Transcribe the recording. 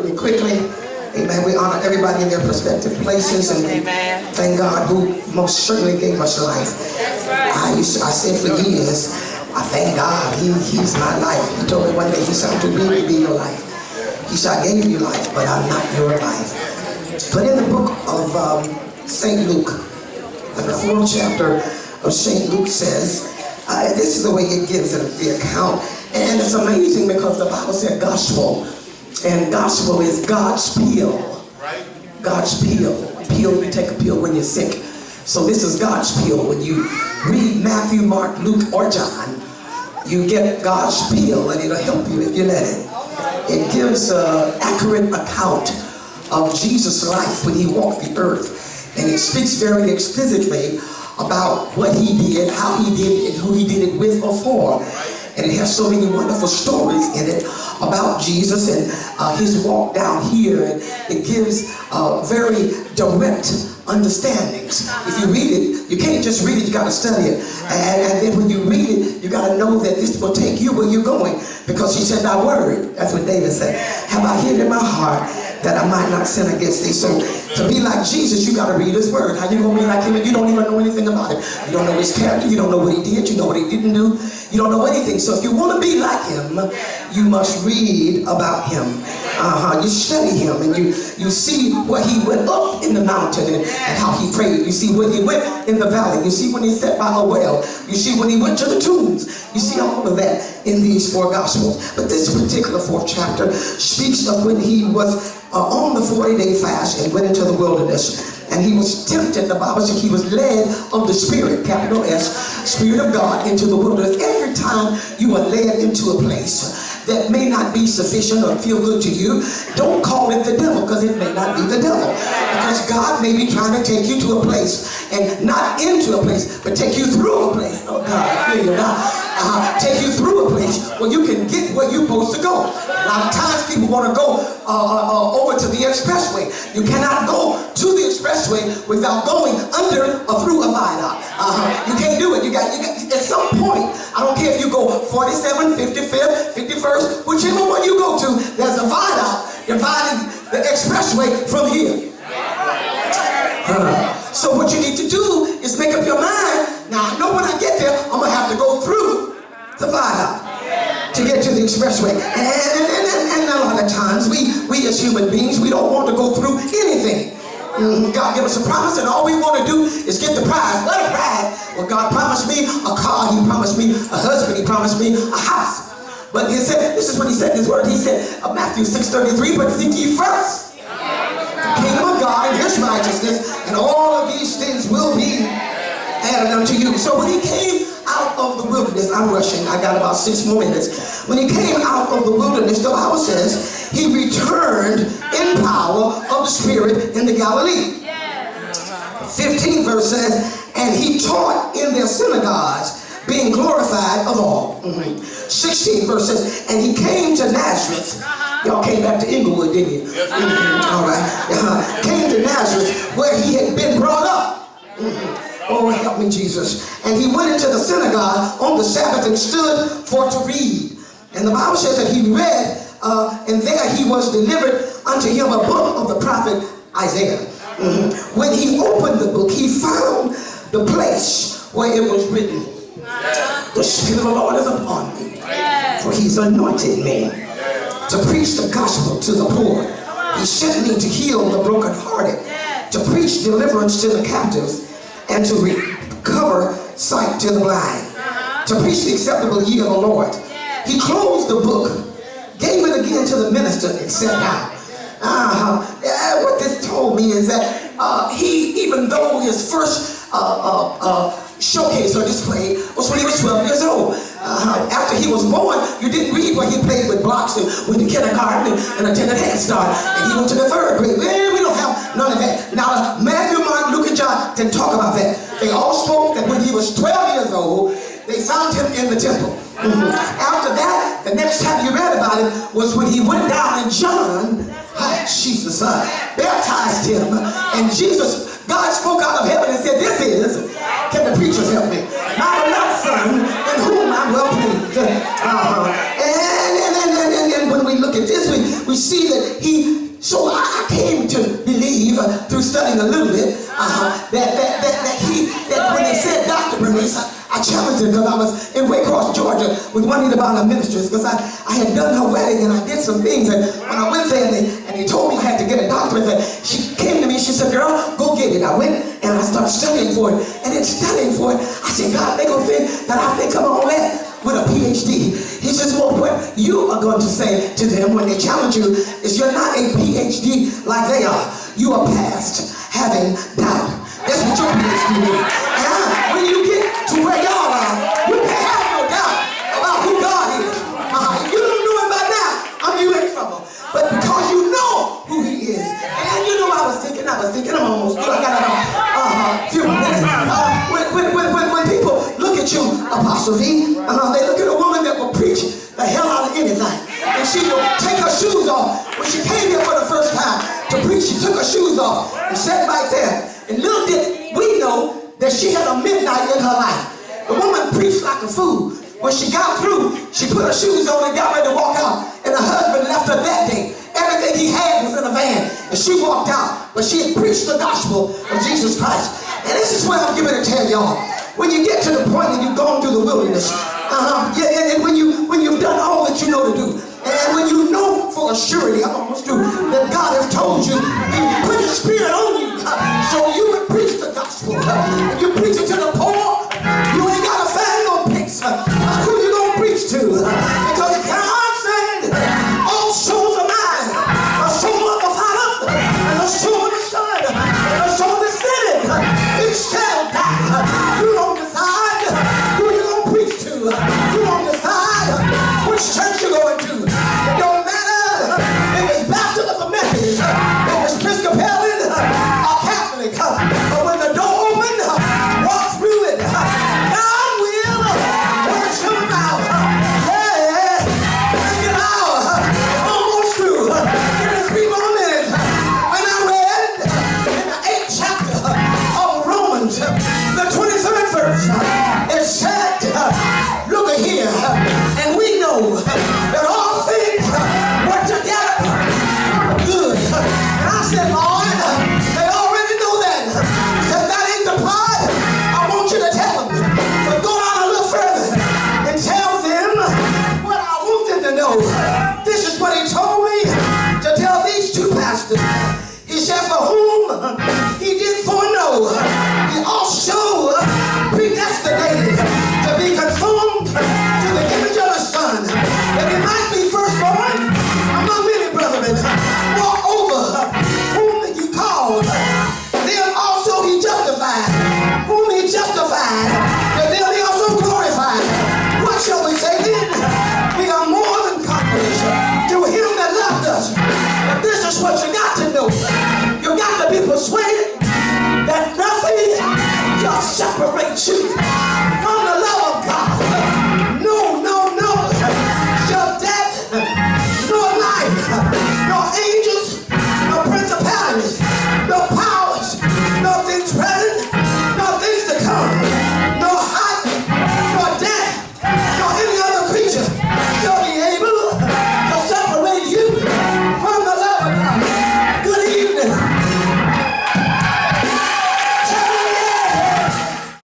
word and quickly. Amen. We honor everybody in their respective places, and thank God who most certainly gave us life. That's right. I said for years, I thank God. He's my life. He told me one day, he said, to be your life. He said, I gave you life, but I'm not your life. But in the book of St. Luke, the 4th chapter of St. Luke says, this is the way it gives the account. And it's amazing because the Bible said gospel. And gospel is God's pill. God's pill. Pill, you take a pill when you're sick. So this is God's pill. When you read Matthew, Mark, Luke, or John, you get God's pill, and it'll help you if you let it. It gives an accurate account of Jesus' life when he walked the earth. And it speaks very explicitly about what he did, how he did it, and who he did it with or for. And it has so many wonderful stories in it about Jesus and his walk down here. And it gives very direct understandings. If you read it, you can't just read it, you got to study it. And then when you read it, you got to know that this will take you where you're going. Because he said, thy word, that's what David said, have I hid in my heart that I might not sin against thee. So to be like Jesus, you got to read his word. How you going to be like him and you don't even know anything about him? You don't know his character, you don't know what he did, you know what he didn't do, you don't know anything. So if you want to be like him, you must read about him. You study him, and you see where he went up in the mountain and how he prayed. You see when he went in the valley. You see when he sat by a well. You see when he went to the tombs. You see all of that in these 4 Gospels. But this particular 4th chapter speaks of when he was on the 40-day fast and went into the wilderness. And he was tempted. The Bible says he was led of the Spirit, capital S, Spirit of God, into the wilderness. Every time you are led into a place that may not be sufficient or feel good to you, don't call it the devil, because it may not be the devil. Because God may be trying to take you to a place, and not into a place, but take you through a place. Oh God, I feel you now. Take you through a place where you can get where you're supposed to go. A lot of times people want to go over to the expressway. You cannot go to the expressway without going under or through a viaduct. You can't do it. You got at some point, I don't care if you go 47, 55th, 51st, whichever one you go to, there's a viaduct dividing the expressway from here. So what you need to do is make up your mind. Now I know when I get there, I'm going to have to go through the viaduct to get to the expressway. And a lot of times, we as human beings, we don't want to go through anything. God gave us a promise, and all we want to do is get the prize. What a prize? Well, God promised me a car, he promised me a husband, he promised me a house. But he said, this is what he said in his word. He said, Matthew 6:33, but seek ye first the kingdom of God and his righteousness, and all of these things will be added unto you. So when he came out of the wilderness, I'm rushing, I got about 6 more minutes. When he came out of the wilderness, the Bible says he returned in power of the Spirit in the Galilee. 15 verse says, and he taught in their synagogues, being glorified of all. 16 verse says, and he came to Nazareth. Y'all came back to Inglewood, didn't you? All right. Came to Nazareth, where he had been brought up. Oh, help me, Jesus. And he went into the synagogue on the Sabbath and stood for to read. And the Bible says that he read, and there he was delivered unto him a book of the prophet Isaiah. When he opened the book, he found the place where it was written, the Spirit of the Lord is upon me, for he's anointed me to preach the gospel to the poor. He sent me to heal the brokenhearted, to preach deliverance to the captives, and to recover sight to the blind, to preach the acceptable year of the Lord. He closed the book, gave it again to the minister, and sat down. What this told me is that he, even though his first showcase or display was when he was 12 years old. After he was born, you didn't read where he played with blocks and went to kindergarten and attended Head Start, and he went to the 3rd grade. Well, we don't have none of that. Now, Matthew, Mark, Luke, and John didn't talk about that. They all spoke that when he was 12 years old, they found him in the temple. After that, the next time you read about it was when he went down and John, Jesus, baptized him. And Jesus, God spoke out of heaven and said, this is, can the preachers help me? My beloved son, in whom I'm well pleased. And when we look at this, we we see that so I came to believe through studying a little bit that when they said Dr. Bernice, I challenged him because I was in Waycross, Georgia with Juanita Bonner Ministries because I had done her wedding and I did some things, and when I went there and they told me I had to get a doctorate, she came to me, she said, girl, go get it. I went and I started studying for it, and in studying for it, I said, God, they gonna think that I think I'm all that with a PhD. He says, well, what you are going to say to them when they challenge you is you're not a PhD like they are. You are past having doubt. That's what your PhD means. And when you get to where y'all are, you can't have no doubt about who God is. If you don't know him by now, you in trouble. But because you know who he is. And you know what I was thinking? I'm almost through. I got a few minutes. When people look at you, Apostle V, they look at a woman that will preach the hell out of anything. And she will take her shoes off. When she came here for the first time to preach, she took her shoes off and sat right there. And little did we know that she had a midnight in her life. The woman preached like a fool. When she got through, she put her shoes on and got ready to walk out. And her husband left her that day. Everything he had was in a van. And she walked out. But she had preached the gospel of Jesus Christ. And this is what I'm giving to tell y'all. When you get to the point that you've gone through the wilderness, and when you've done all that you know to do, and when you know for a surety, I'm almost through, that God has told you, He put His Spirit on you, so you would preach the gospel. If you preach it to the poor, you ain't got to find no picks. Who you gonna preach to? Because God said, all souls are mine. A soul of the Father, and a soul of the Son, and a soul of the Spirit. It shall die. You don't decide who you gonna preach to. You don't decide which church you're going to. It don't matter if it's Baptist or Methodist, if it's Episcopalian or Catholic. But when the door opens, walk through it. God will work some out. Yeah, bring it out. Almost through. Give us 3 more minutes. When I read in the 8th chapter of Romans, the 23rd verse, it said, look at here, and we know that all things work together good. And I said, Lord, they already know that. He said, that ain't the part I want you to tell them. But go down a little further and tell them what I want them to know. This is what he told me to tell these 2 pastors. He said, for whom he did foreknow, he also predestinated to be conformed to the image of the Son, that he might be firstborn among many brethren. Moreover, whom he called, them also he justified. Whom he justified, and them he also glorified. What shall we say then? We are more than conquerors through him that loved us. But this is what you got to know. You got to be persuaded that nothing shall separate you